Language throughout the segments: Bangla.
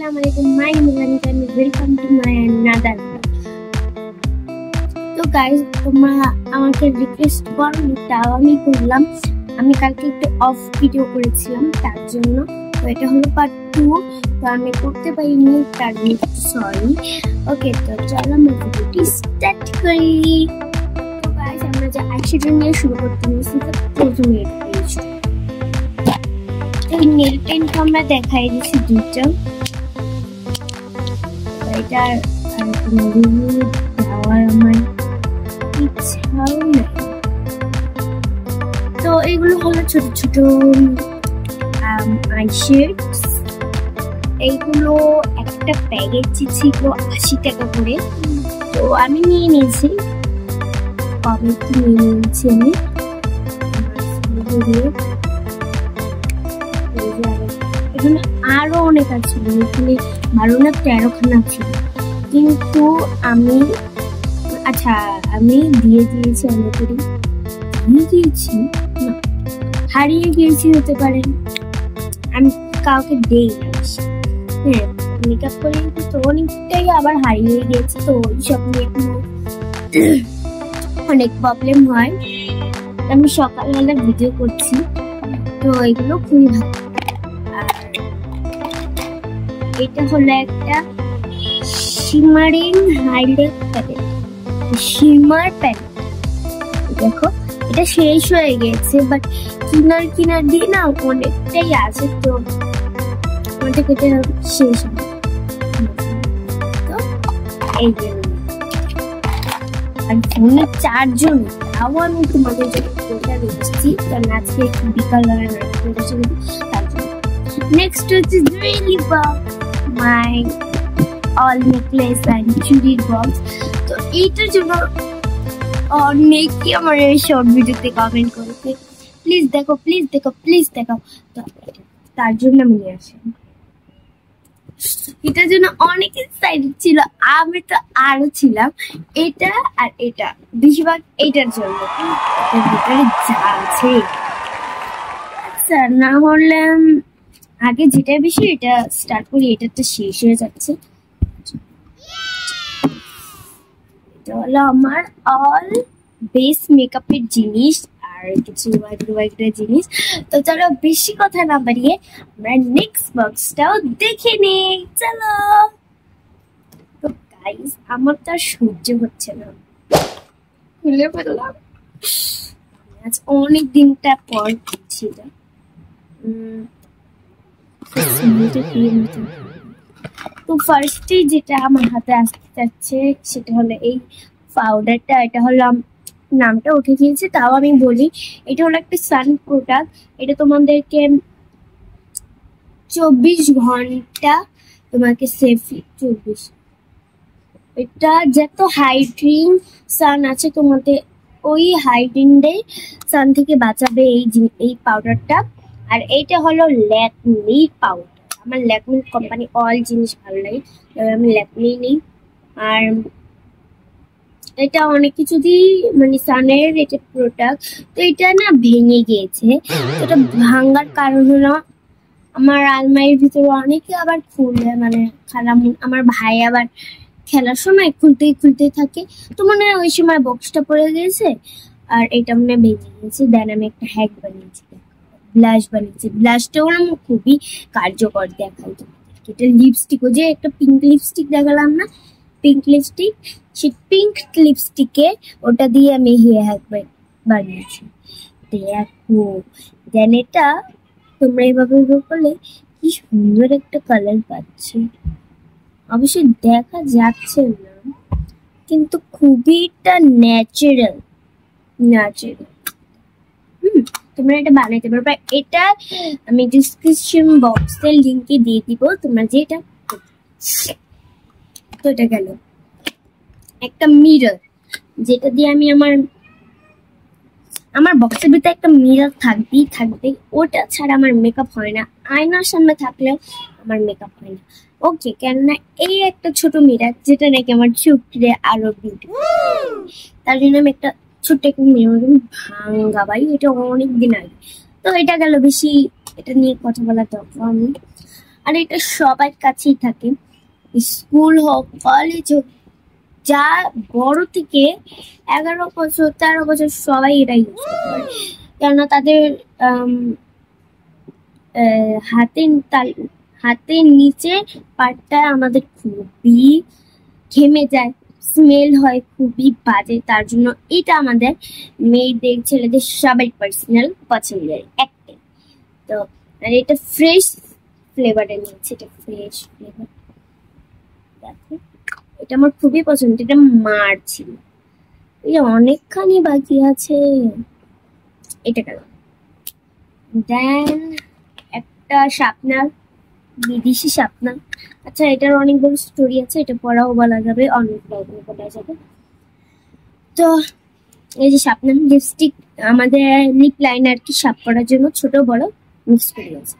Assalamualaikum, my name is Anika and welcome to my another vlog. তো গাইস, তোমরা আমাকে রিকোয়েস্ট করো, তাও আমি করলাম। আমি কালকে একটু অফ ভিডিও করেছিলাম তার জন্য, তো এটা হলো পার্ট 2। তো আমি করতে পারিনি, তার জন্য সরি। ওকে, তো চলো আমরা ভিডিওটি স্টার্ট করি। তো গাইস, আমরা যে আইশ্যাডো নিয়ে শুরু করতে নিয়েছি, তো প্রথমে এই নেল পেন্ট আমরা দেখাই দিচ্ছি দুটো। এটা দেওয়ার আমার ইচ্ছাও নেই। তো এগুলো হলো ছোট ছোট আইশ্যাডোস। এইগুলো একটা প্যাকেজ ছিল 80 টাকা করে, তো আমি নিয়ে নিয়েছি। কবে কি নিয়ে নিয়েছি আমি, এখানে আরো অনেক আছে, এখানে 12 না 13 খানা ছিল, কিন্তু আমি দিয়ে দিয়েছি। হারিয়ে গিয়েছি হতে পারে, আমি কাউকে দেই না। হ্যাঁ, মেকআপ করে তো অনেকটাই আবার হারিয়ে গিয়েছে, তো ওইসব নিয়ে অনেক প্রবলেম হয়। আমি সকালবেলা ভিডিও করছি, তো এগুলো খুবই ভালো। এটা হলো একটা shimmering highlight palette, shimmer palette. দেখো, এটা শেষ হয়ে গেছে, বাট কিনার দিয়ে না অনেকটাই আছে, তো আমাদের এটা শেষ হবে। তো এই জন্য আর ফোনের চার্জও নেই, তাও আমি তোমাদের জন্য ফোনটা রেখেছি, কারণ আজকে বিকালবেলা নাটক করেছি। তার জন্য নেক্সট হচ্ছে jewellery box, my all necklace and চুড়ির বক্স। তো এইটার জন্য অনেকে আমার এই শর্ট ভিডিওতে কমেন্ট করেছে, প্লিজ দেখো, প্লিজ দেখো, প্লিজ দেখো। তো তার জন্য আমি নিয়ে আসি। এটার জন্য অনেক এক্সাইটেড ছিল, আমি তো আরো ছিলাম। এটা আর এটা বেশিরভাগ এইটার জন্য, এটার ভিতরে যা আছে। আচ্ছা, না হলে আগে যেটা বেশি এটা স্টার্ট করি, এটা তো শেষ হয়ে যাচ্ছে। এটা হলো আমার অল বেস মেকআপের জিনিস আর কিছু ওয়াইড জিনিস। তো চলো বেশি কথা না বাড়িয়ে আমরা নেক্সট বক্সটাও দেখে নিই, চলো। তো গাইস, আমার তো আর সহ্য হচ্ছে না, খুলে ফেললাম। আজ অনেক দিনটা পর করছি এটা। তো ফার্স্টে যেটা আমার হাতে আসতে যাচ্ছে সেটা হলো এই পাউডারটা। এটা হলো নামটা উঠে গিয়েছে, তাও আমি বলি, এটা হলো একটা সান প্রোডাক্ট। এটা তোমাদেরকে 24 ঘন্টা তোমাকে সেফলি 24, এটা যত হাইড্রিং সান আছে তোমাদের, ওই হাইড্রিং সান থেকে বাঁচাবে এই পাউডারটা। আর এইটা হলো ল্যাকমি পাউডার। আমার ল্যাকমি কোম্পানি অল জিনিস ভালো লাগে, আমি ল্যাকমি নিই। আর এটা অনেক কিছু দিই, মানে সানের এটা প্রোডাক্ট। তো এটা না ভেঙে গিয়েছে, এটা ভাঙার কারণ হলো আমার আলমারির ভিতরে অনেকে আবার খুলে, মানে আমার ভাই আবার খেলার সময় খুলতেই থাকে, তো মনে হয় ওই সময় বক্সটা পড়ে গেছে আর এটা মনে হয় ভেঙে গেছে। দেন আমি একটা হ্যাক বানিয়েছি, ব্লাশ বানিয়েছি। ব্লাশটাও আমার খুবই কার্যকর, দেখাই তোমাদেরকে। এটা লিপস্টিকও, যে একটা পিঙ্ক লিপস্টিক দেখালাম না, পিঙ্ক লিপস্টিক, সেই পিঙ্ক লিপস্টিকে ওটা দিয়ে আমি হেয়ার হ্যাক বানিয়েছি। দেখো, দেন এটা তোমরা এইভাবে করলে কি সুন্দর একটা কালার পাচ্ছি। অবশ্যই দেখা যাচ্ছে না, কিন্তু খুবই এটা ন্যাচারাল। তোমরা এটা বানাইতে পারবে। এটা আমি ডিসক্রিপশন বক্সের লিঙ্কে দিয়ে দিব, তোমরা যেটা। তো এটা গেল একটা মিরর, যেটা দিয়ে আমি আমার বক্সের ভিতরে একটা মিরর থাকবে। ওটা ছাড়া আমার মেকআপ হয় না, আয়নার সামনে থাকলেও আমার মেকআপ হয় না। ওকে, কেননা এই একটা ছোট মিরর, যেটা নাকি আমার চোখে আরো বিউটিফুল, তার জন্য আমি একটা ছোট্ট একটা মিরর ভাঙা ভাই, এটা অনেক দিন আগে। তো এটা গেল, বেশি এটা নিয়ে কথা বলা দরকার আমি। আর এটা সবার কাছেই থাকে, স্কুল হোক কলেজ হোক, যা বড় থেকে 11 বছর 13 বছর সবাই এটা ইউজ করতে পারে, কেননা তাদের হাতের নিচে পাটটা আমাদের খুবই ঘেমে যায়, স্মেল হয় খুবই বাজে, তার জন্য এটা আমাদের মেয়েদের ছেলেদের সবাই পার্সোনাল পছন্দের একটা। তো আর এটা ফ্রেশ ফ্লেভারে নিয়েছে, এটা ফ্রেশ ফ্লেভার। দেখো এটা আমার খুবই পছন্দ, এটা মার ছিল, এই অনেকখানি বাকি আছে, এটা কেন। দেন একটা শাপনার, বিদেশি শাপনা। আচ্ছা এটার অনেক বড় স্টোরি আছে, এটা পড়াও বলা যাবে, অনেক বলা যাবে। তো এই যে শাপনা লিপস্টিক, আমাদের লিপ লাইনার কি শার্প করার জন্য ছোট বড় মিক্স করে আছে।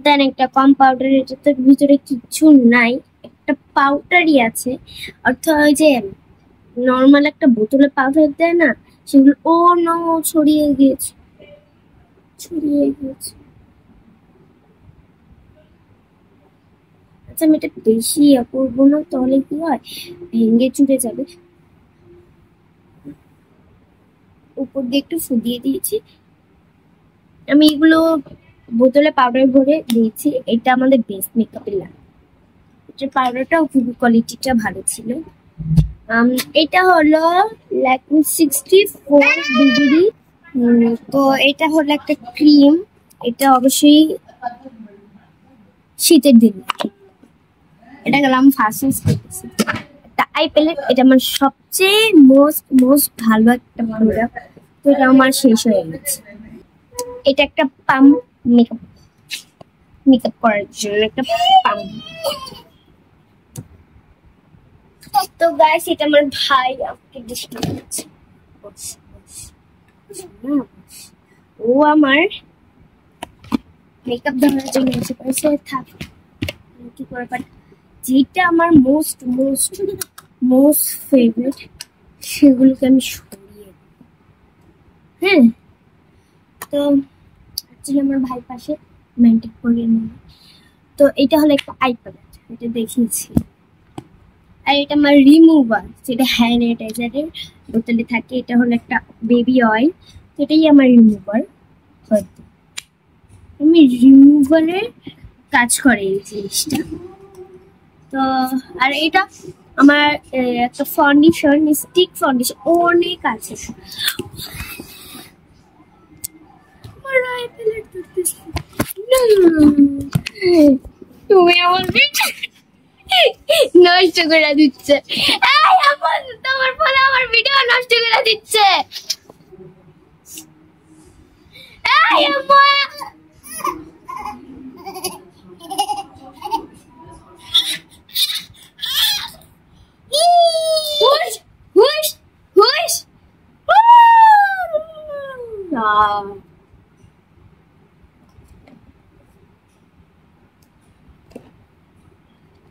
দেন একটা কম পাউডার, এটা তো ভিতরে কিছু নাই, একটা পাউডারই আছে, অর্থাৎ ওই যে নর্মাল একটা বোতলে পাউডার দেয় না, সেগুলো ও নো ছড়িয়ে গিয়েছে। আচ্ছা আমি এটা বেশি করবো না, তাহলে কি হয় ভেঙে চুরে যাবে। উপর দিয়ে একটু ফুদিয়ে দিয়েছি, আমি এগুলো বোতলে পাউডার ভরে দিয়েছি। এটা আমাদের বেস্ট মেকআপের লাগে, এটার পাউডারটাও খুবই কোয়ালিটিটা ভালো ছিল। এটা হলো ল্যাকমি 64 ডিগ্রি। তো এটা হলো একটা ক্রিম, এটা অবশ্যই শীতের দিন, এটা গেলাম ফার্স্ট ইউজ করতেছি। একটা আই প্যালেট, এটা আমার সবচেয়ে মোস্ট ভালো একটা প্রোডাক্ট, তো এটা আমার শেষ হয়ে গেছে। এটা একটা পাম্প, মেকআপ করার জন্য একটা পাম্প। তো গাইস এটা আমার ভাই আমাকে ডিস্টার্ব করছে, ও আমার মেকআপ দেওয়ার জন্য এসে পড়েছে। থাক কি করে, বাট যেটা আমার মোস্ট ফেভারিট সেগুলোকে আমি সরিয়ে, হ্যাঁ। তো অ্যাকচুয়ালি আমার ভাই পাশে মেনটেন করিয়ে নেবে। তো এটা হলো একটা আই প্যালেট, এটা দেখিয়েছি। আর এটা আমার রিমুভার, যেটা হ্যান্ড স্যানিটাইজারের বোতলে থাকে, এটা হলো একটা বেবি অয়েল, তো এটাই আমার রিমুভার। হয়তো আমি রিমুভারের কাজ করে এই জিনিসটা। তো আর এটা আমার একটা ফাউন্ডেশন, স্টিক ফাউন্ডেশন, অনেক আছে। তুমি আমার নষ্ট করে দিচ্ছে, তোমার ফলে আমার ভিডিও নষ্ট করে দিচ্ছে।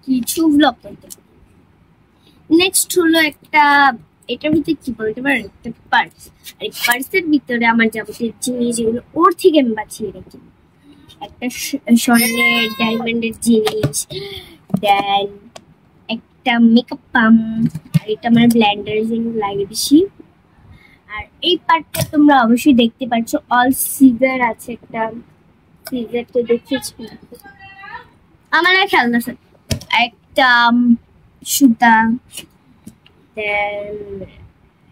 কিছু ব্লগ করতে, নেক্সট হলো একটা, এটার ভিতরে কি বলতে পারেন, একটা পার্স। আর এই পার্সের ভিতরে আমার যাবতীয় জিনিস যেগুলো ওর থেকে আমি বাঁচিয়ে রাখি, একটা স্বর্ণের ডায়মন্ডের জিনিস, দেন একটা মেকআপ পাম্প, আর এটা আমার ব্লেন্ডার জন্য লাগে বেশি। আর এই পার্টটা তোমরা অবশ্যই দেখতে পাচ্ছ, অল সিজার আছে, একটা সিজার তো দেখেছি আমার খেলনা সেট, একটা সুতা, দেন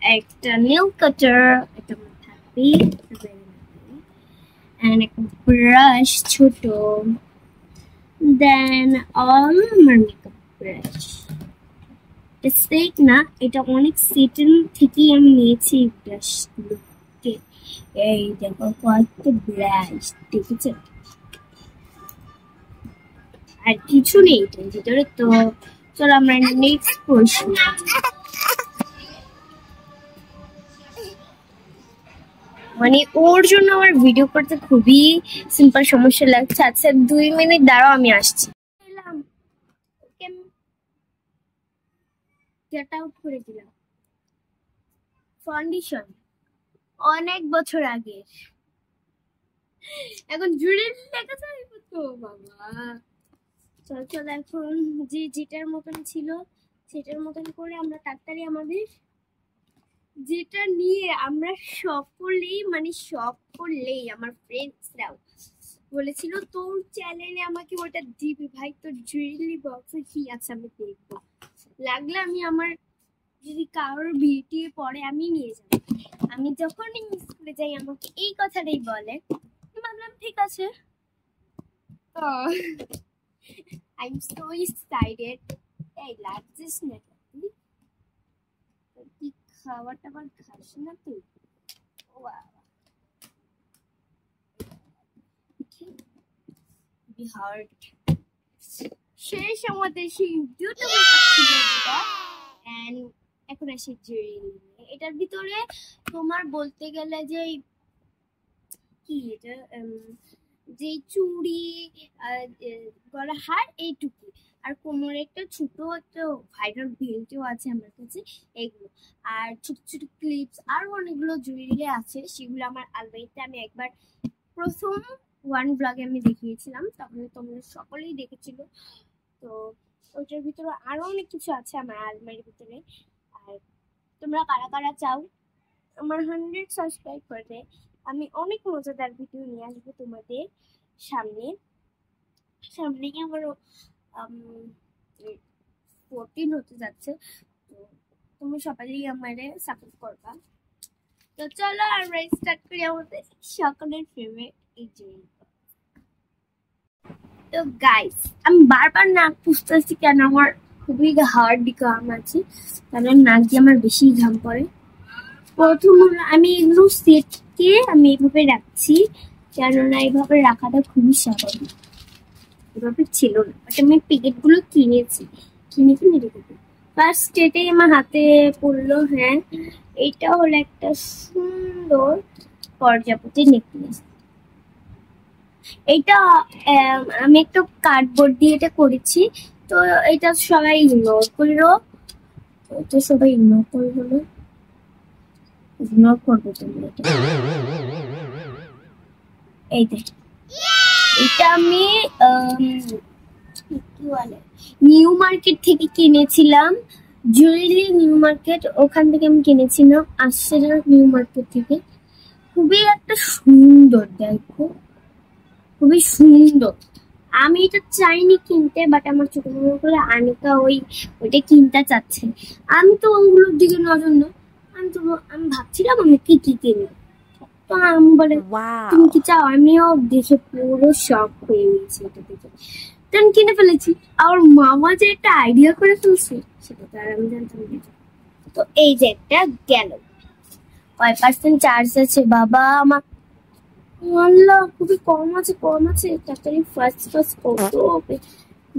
একটা নেল কাটার, এটা থাকবেই, and একটা ব্রাশ ছোট, দেন অল আমার মেকআপ ব্রাশ। সেট না, এটা অনেক সেটেন থেকেই আমি নিয়েছি এই ব্রাশগুলোকে। এই দেখো কয়েকটা ব্রাশ দেখেছো, আর কিছু নেই এটার ভিতরে। তো চলো আমরা নেক্সট প্রশ্ন, মানে ওর জন্য আমার ভিডিও করতে খুবই সিম্পল সমস্যা লাগছে। আচ্ছা 2 মিনিট দাঁড়াও, আমি আসছি। গেট আউট করে দিলাম। ফাউন্ডেশন অনেক বছর আগে, এখন জুড়ে লেখা যাইব তো বাবা। চল চল এখন যেটার মতন ছিল সেটার মতন করে আমরা তাড়াতাড়ি আমাদের যেটা নিয়ে আমরা সকলেই আমার ফ্রেন্ডসরাও বলেছিল তোর চ্যানেলে আমাকে ওটা দিবি ভাই, তোর জুয়েলারি বক্সে কি আছে আমি দেখবো, লাগলে আমি আমার যদি কারোর বিউটি পরে আমি নিয়ে যাবো। আমি যখনই মিস করে যাই আমাকে এই কথাটাই বলে, ভাবলাম ঠিক আছে। তো আই এম সো এক্সাইটেড। এই লাগছিস না তুই, খাবার টাবার খাস না তুই? শেষ আমাদের সেই দুটো ছিল যেটা, এন্ড এখন আসি জুয়েলারি। এটার ভিতরে তোমার বলতে গেলে যে কি এটা যে চুড়ি গলা হার এইটুকু, আর কোমরে একটা ছোট একটা ভাইরাল বেল্টও আছে আমার কাছে, এইগুলো আর ছোট ছোট ক্লিপস আরো অনেকগুলো জুয়েলারি আছে, সেগুলো আমার আলমারিতে আমি একবার প্রথম ওয়ান ব্লগে আমি দেখিয়েছিলাম, তখন তোমরা সকলেই দেখেছিল। তো ওইটার ভিতরে আরো অনেক কিছু আছে আমার আলমারির ভিতরে। আর তোমরা কারা কারা চাও আমার 100 সাবস্ক্রাইব করতে, আমি অনেক মজাদার ভিডিও নিয়ে আসবো তোমাদের সামনে। আমার 14 হতে যাচ্ছে, তো তুমি সবাই আমারে সাপোর্ট করবা। তো চলো আমরা স্টার্ট করি আমাদের সকলের ফেভারিট এই জুয়েলারি। তো গাইস আমি বারবার নাক পুষতেছি কেন, আমার খুবই হার্ড ঘাম আছে, কারণ নাক দিয়ে আমার বেশি ঘাম পড়ে। প্রথম আমি এগুলো সেটকে আমি এইভাবে রাখছি, কেননা এইভাবে রাখাটা খুবই স্বাভাবিক, এভাবে ছিল না, বাট আমি প্যাকেট গুলো কিনে রেখে দিই। ফার্স্ট এটাই আমার হাতে পড়লো। হ্যাঁ, এটা হলো একটা সুন্দর প্রজাপতি নেকলেস। এটা আমি একটা কার্ডবোর্ড দিয়ে এটা করেছি, তো এটা সবাই ইগনোর করলো, ইগনোর করবে তুমি এটা। এই দেখ, এটা আমি নিউ মার্কেট থেকে কিনেছিলাম, জুয়েলারি নিউ মার্কেট, ওখান থেকে আমি কিনেছিলাম আশ্চর্য নিউ মার্কেট থেকে। খুবই একটা সুন্দর, দেখো খুবই সুন্দর। আমি এটা চাইনি কিনতে, বাট আমার ছোট মনে করে আনিকা ওইটা কিনতে চাচ্ছে। আমি তো ওগুলোর দিকে নজর না, আমি ভাবছিলাম আমি কি কিনবো, তো আমি বলে তুমি কি চাও, আমিও দেখে পুরো শক হয়ে গেছি এটা দেখে, তো আমি কিনে ফেলেছি। আর মামা যে একটা আইডিয়া করে ফেলছে সেটা তো আর আমি জানতাম না। তো এই যে একটা গেল, কয় পার্সেন্ট চার্জ আছে বাবা আমার, আল্লাহ খুবই কম আছে তাড়াতাড়ি ফার্স্ট করতে হবে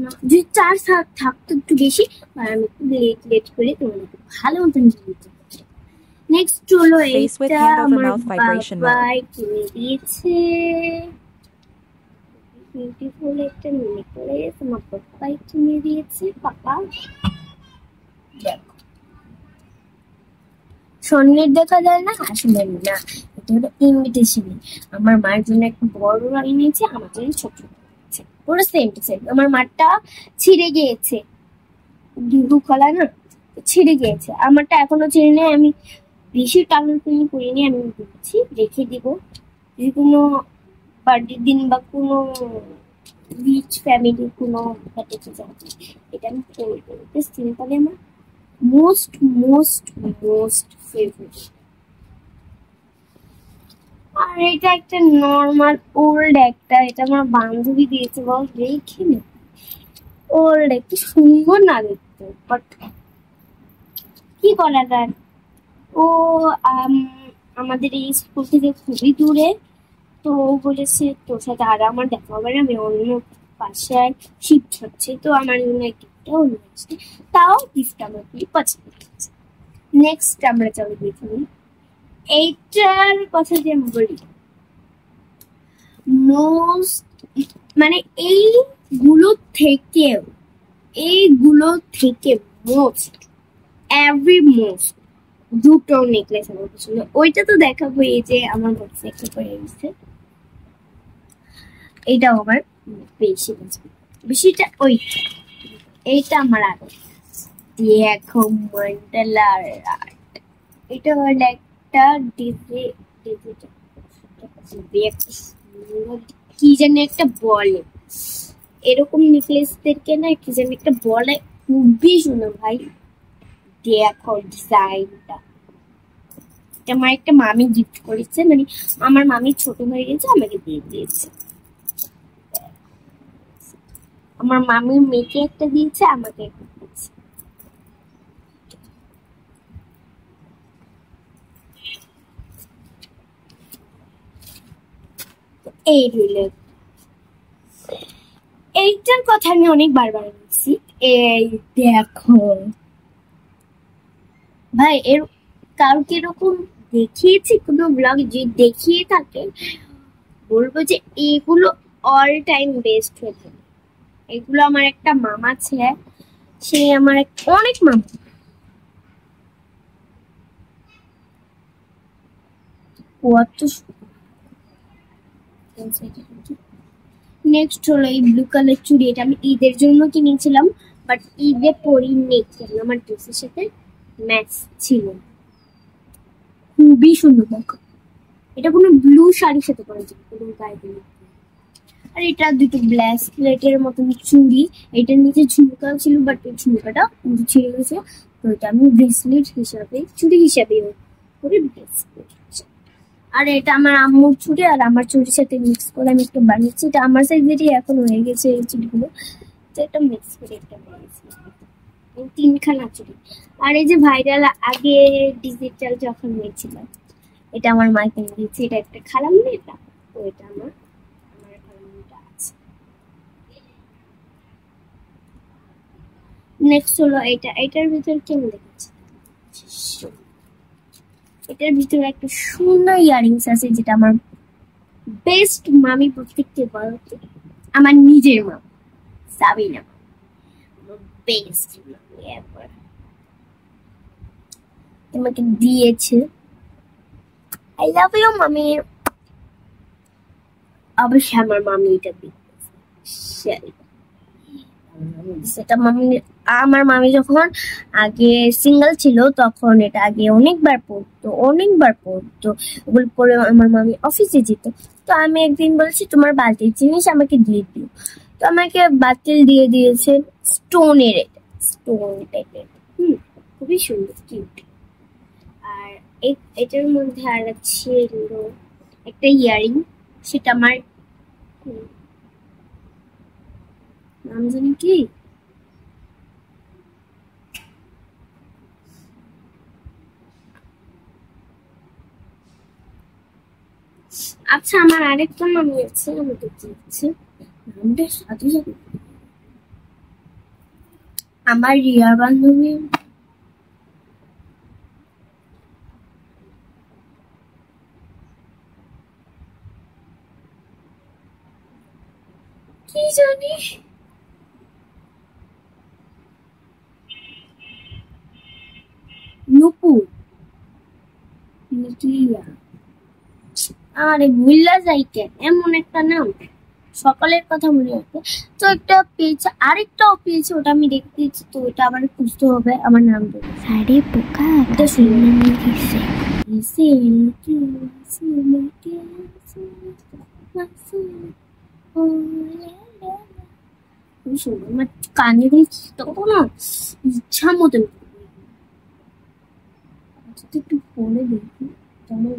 না, যদি চার্জ থাকতো একটু বেশি, আর আমি একটু লেট করে তোমাদেরকে ভালো মতন দিতে। নেক্সট হলো এইটা আমার বাবাই কিনে দিয়েছে, বিউটিফুল একটা নেকলেস আমার বাবাই কিনে দিয়েছে। পাপা দেখো স্বর্ণের দেখা যায় না, আসলে না, এটা হলো ইনভিটেশন। আমার মায়ের জন্য একটা বড় রাই নিয়েছে, আমার জন্য ছোট নিয়েছে, পুরো সেম টু সেম। আমার মারটা ছিঁড়ে গিয়েছে, দুধু খোলা না, ছিঁড়ে গিয়েছে, আমারটা এখনো ছিঁড়ে নেই। আমি বেশি টানার করিনি, আমি দিচ্ছি, রেখে দিব, যদি কোনো বার্থডের দিন বা কোনো রিচ ফ্যামিলির কোনো প্যাকেজে যাবে, এটা আমি করবো। সিম্পলি আমার মোস্ট ফেভারিট। আর এটা একটা নর্মাল ওল্ড একটা, এটা আমার বান্ধবী দিয়েছে, বল রেখে নে, ওল্ড একটু সুন্দর না দেখতে, বাট কি করা যায়, ও আমাদের এই স্কুল থেকে খুবই দূরে, তো বলেছে তোর সাথে আর আমার দেখা হবে না, আমি অন্য বাসায় শিফট হচ্ছে, তো আমার জন্য গিফটটা অন্য আসছে, তাও গিফট আমার খুবই পছন্দ হয়েছে। নেক্সট আমরা যাবো দেখি, এইটার কথা যে আমি বলি, মোস্ট মানে এইগুলো থেকে মোস্ট দুটো নেকলেস আমার পছন্দ, ওইটা তো দেখাবো, এই যে আমার বক্সে একটা করে গেছে, এইটাও আমার বেশি পছন্দ। বেশিটা ওইটা, এইটা আমার আগে দেখো মন্ডলার আর্ট। এটা হলো একটা কি জানি একটা বলে, এরকম নেকলেসদেরকে না কি জানি একটা বলে, খুবই সুন্দর ভাই। দেখো ডিজাইনটা, এটা আমার একটা মামি গিফট করেছে, মানে আমার মামি ছোট হয়ে গেছে আমাকে দিয়ে দিয়েছে। আমার মামি মেয়েকে একটা দিয়েছে, আমাকে একটা দিয়েছে। এই রইল, এইটার কথা আমি অনেক বারবার বলছি। এই দেখো ভাই, এর কাউকে এরকম দেখিয়েছি কোনো ব্লগ, যে দেখিয়ে থাকে বলবো যে এগুলো অল টাইম বেস্ট হয়ে থাকে। এগুলো আমার একটা মামা ছিল, সে আমার অনেক মামা। নেক্সট হলো এই ব্লু কালার চুড়ি, এটা আমি ঈদের জন্য কিনেছিলাম, বাট ঈদে পরিনি কারণ আমার ড্রেসের সাথে ম্যাচ ছিল। খুবই সুন্দর দেখো, এটা কোনো ব্লু শাড়ির সাথে পরা যায়, কোনো গায়ে দিলে। আর এটা দুটো ব্রেসলেটের মতন চুড়ি, এটার নিচে ঝুমকাও ছিল, বাট এই ঝুমকাটা ছিঁড়ে গেছে, তো এটা আমি ব্রেসলেট হিসাবে, চুড়ি হিসাবে করে ব্রেসলেট। আর এটা আমার আম্মুর চুড়ি, আর আমার চুড়ির সাথে মিক্স করে আমি একটা বানিয়েছি। এটা আমার সাইজেরই এখন হয়ে গেছে এই চুড়িগুলো, তো এটা মিক্স করে একটা বানিয়েছি, তিনখানা চুড়ি। আর এই যে ভাইরাল আগে ডিজিটাল যখন হয়েছিল, এটা আমার মা কিনে দিয়েছে, এটা একটা খালামনি, এটা তো এটা আমার খালামনিটা আছে। নেক্সট হলো এটা, এটার ভিতরে কেমন দেখেছে, এটার ভিতরে একটা সুন্দর ইয়ারিংস আছে, যেটা আমার বেস্ট মামি প্রত্যেককে বড়, আমার নিজের মা সাবিনা, বেস্ট মামি এভার আমাকে দিয়েছে। আই লাভ ইউ মামি। অবশ্যই আমার মামি এটা দিয়েছে, সেটা মামি, আমার মামি যখন আগে সিঙ্গেল ছিল তখন এটা আগে অনেকবার পড়তো ওগুলো পরে আমার মামি অফিসে যেত। তো আমি একদিন বলছি তোমার বালতির জিনিস আমাকে দিয়ে দিও, তো আমাকে বাতিল দিয়ে দিয়েছে স্টোনের, স্টোন টাইপের, খুবই সুন্দর কিউট। আর এটার মধ্যে আর ছিল একটা ইয়ারিং, সেটা আমার নাম জানি কি, আচ্ছা আমার আরেকটা মামি আছে, আমাকে দিচ্ছে নামটা সাথে সাথে, আমার রিয়ার বান্ধবী, কি জানি নুপুর, আরে ভুল্লা যাইতে এমন একটা নাম, সকালের কথা মনে আছে। তো একটা পেয়েছে, আরেকটাও পেয়েছে, ওটা আমি দেখতে দিচ্ছি, তো ওটা আবার খুঁজতে হবে আমার নাম বলে। আরে বোকা, এটা শুনে দিছে আমার কানে তখন না ইচ্ছা মতন একটু পরে দেখি কেমন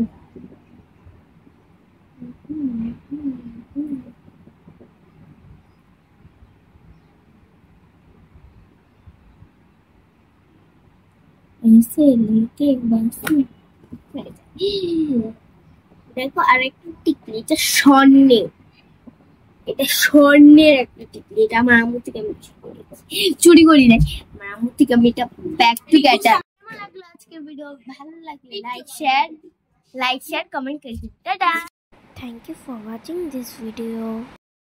ऐसे लेके बस দেখো আরেকটা টিকলি, এটা স্বর্ণে, এটা স্বর্ণের একটা টিকলি, এটা আমার আম্মু থেকে আমি চুরি করি নাই, আমার আম্মু থেকে আমি এটা ব্যাগ থেকে এটা। কেমন লাগলো আজকের ভিডিও? ভালো লাগলে লাইক শেয়ার কমেন্ট করে দিন। টাটা, thank you for watching this video.